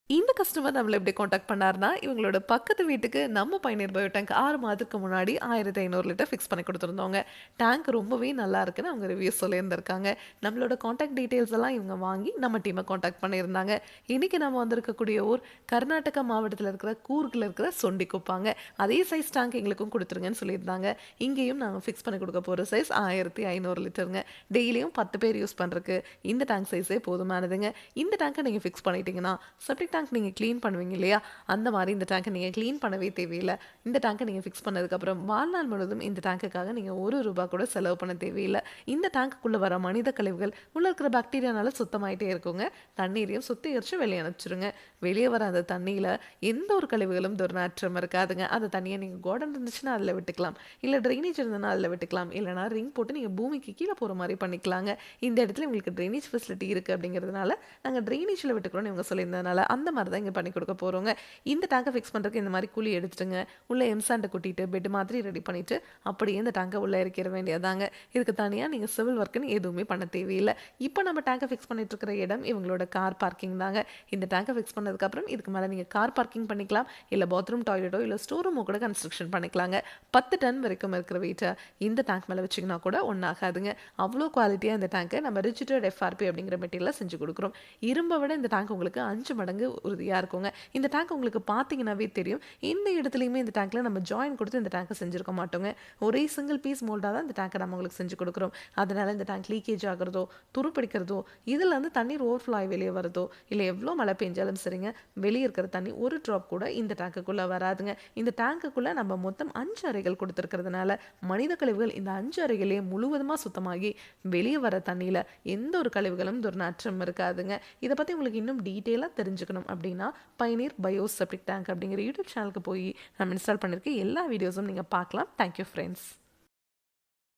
இந்த கஸ்டமர் நம்மள எப்படி கான்டாக்ட் பண்ணாருன்னா, இவங்களோட பக்கத்து வீட்டுக்கு நம்ம பயணியர் பயோ டேங்க் 6 மாதத்துக்கு முன்னாடி 1500 லிட்டர் ஃபிக்ஸ் பண்ணி குடுத்துருந்தோங்க. டேங்க் ரொம்பவே நல்லா இருக்குன்னு அவங்க ரிவ்யூ சொல்லியிருந்திருக்காங்க. நம்மளோட கான்டாக்ட் டீட்டெயில்ஸ் எல்லாம் இவங்க வாங்கி நம்ம டீம கான்டாக்ட் பண்ணியிருந்தாங்க. இன்னைக்கு நம்ம வந்திருக்கக்கூடிய ஊர் கர்நாடகா மாவட்டத்தில இருக்கிற கூர்க்ல இருக்கிற சொண்டிக்குப்பாங்க. அதே சைஸ் டேங்க் எங்களுக்கும் குடுத்துருங்கன்னு சொல்லியிருந்தாங்க. இங்கேயும் நாங்க ஃபிக்ஸ் பண்ணி குடுக்க போற சைஸ் 1500 லிட்டருங்க. டெய்லியும் 10 பேர் யூஸ் பண்றதுக்கு இந்த டேங்க் சைஸே போதுமானதுங்க. இந்த டேங்க நீங்க ஃபிக்ஸ் பண்ணிட்டீங்கன்னா, செப்டிக் டேங்க் நீங்க கிளீன் பண்ணுவீங்க இல்லையா? அந்த மாரி இந்த டேங்க நீங்க கிளீன் பண்ணவே தேவையில்ல. இந்த டேங்க நீங்க ஃபிக்ஸ் பண்ணதுக்கப்புறம் வாழ்நாள் முழுவதும் இந்த டேங்குக்காக நீங்க ₹1 கூட செலவு பண்ண தேவையில்ல. இந்த டேங்குக்குள்ள வர மனித கழிவுகள் உள்ள இருக்கிற பாக்டீரியானால சுத்தமாயிட்டே இருக்குங்க. தண்ணீரையும் சுத்திகரிச்சு வெளிய அனுப்பிச்சுருங்க. வெளிய வர அந்த தண்ணீல எந்த ஒரு கழிவுகளும் துர்நாற்றம் இருக்காதுங்க. அந்த தண்ணிய நீங்க கார்டன் இருந்துச்சுன்னா அதுல விட்டுக்கலாம். இல்ல ட்ரைனேஜ் இருந்ததுன்னா அதுல விட்டுக்கலாம். இல்லன்னா ரிங் போட்டு நீங்க பூமிக்கு கீழ போற மாரி பண்ணிக்கலாங்க. இந்த இடத்துல உங்களுக்கு ட்ரைனேஜ் ஃபெசிலிட்டி இருக்கு அப்படிங்கிறதுனால, நாங்க ட்ரைனேஜ்ல விட்டுக்கிறோம்னு இவங்க சொல்லியிருந்ததுனால, அந்த மாரி தான் இங்க பண்ணி குடுக்க போறோங்க. இந்த டேங்க ஃபிக்ஸ் பண்றதுக்கு இந்த மாரி குழி எடுத்துட்டுங்க, உள்ள எம்சாண்ட கொட்டிட்டு, பெட் மாதிரி ரெடி பண்ணிட்டு, அப்படியே இந்த டேங்க உள்ள இறக்கிற வேண்டியதுதாங்க. இதுக்கு தனியா நீங்க சிவில் ஒர்க்ன்னு எதுவுமே பண்ண தேவையில்ல. இப்ப நம்ம டேங்க ஃபிக்ஸ் பண்ணிட்டு இருக்கிற இடம் இவங்களோட கார் பார்க்கிங் தாங்க. இந்த டேங்க ஃபிக்ஸ் பண்ணதுக்கப்புறம் இதுக்கு மேல நீங்க கார் பார்க்கிங் பண்ணிக்கலாம். இல்ல பாத்ரூம், டாய்லெட்டோ இல்ல ஸ்டோர் ரூமோ கூட கன்ஸ்ட்ரக்ஷன் பண்ணிக்கலாங்க. 10 டன் வரைக்கும் இருக்கிற வெயிட்ட இந்த டேங்க் மேல வச்சீங்கன்னா கூட ஒண்ணாகாதுங்க. அவ்ளோ குவாலிட்டியா இந்த டேங்க நம்ம ரிஜிட்டட் எஃப்ஆர்பி அப்படிங்கிற மெட்டீரியல்ல செஞ்சு குடுக்குறோம். இரும்ப விட இந்த டேங்க் உங்களுக்கு 5 மடங்கு உறுதியா இருக்குங்க. இந்த டேங்க் உங்களுக்கு பார்த்தீங்கன்னாவே தெரியும். எந்த இடத்துலயுமே இந்த டேங்க்ல நம்ம ஜாயின் குடுத்து இந்த டேங்க செஞ்சிருக்க மாட்டோங்க. ஒரே சிங்கிள் பீஸ் மோல்டா தான் இந்த டேங்க நம்ம உங்களுக்கு செஞ்சு குடுக்குறோம். அதனால இந்த டேங்க் லீக்கேஜ் ஆகுறதோ, துரு பிடிக்கிறதோ, இதுல இருந்து தண்ணீர் ஓவர்ஃப்ளோ ஆயி வெளிய வரதோ, இல்ல எவ்ளோ மழை பெஞ்சாலும் சரிங்க, வெளிய இருக்கிற தண்ணி ஒரு ட்ராப் கூட இந்த டேங்குக்குள்ள வராதுங்க. இந்த டேங்குக்குள்ள நம்ம மொத்தம் 5 அறைகள் குடுத்திருக்கிறதுனால, மனித கழிவுகள் இந்த 5 அறைகள்லயே முழுவதுமா சுத்தமாகி, வெளிய வர தண்ணீல எந்த ஒரு கழிவுகளும் துர்நாற்றம் இருக்காதுங்க. இத பத்தி உங்களுக்கு இன்னும் டீட்டெயிலா தெரிஞ்சுக்கணும் அப்படின்னா, பயனீர் பயோ செப்டிக் டேங்க் அப்படிங்கிற யூடியூப் சேனலுக்கு போய் நம்ம இன்ஸ்டால் பண்ணியிருக்க எல்லா வீடியோஸும் நீங்க பார்க்கலாம். Thank you friends.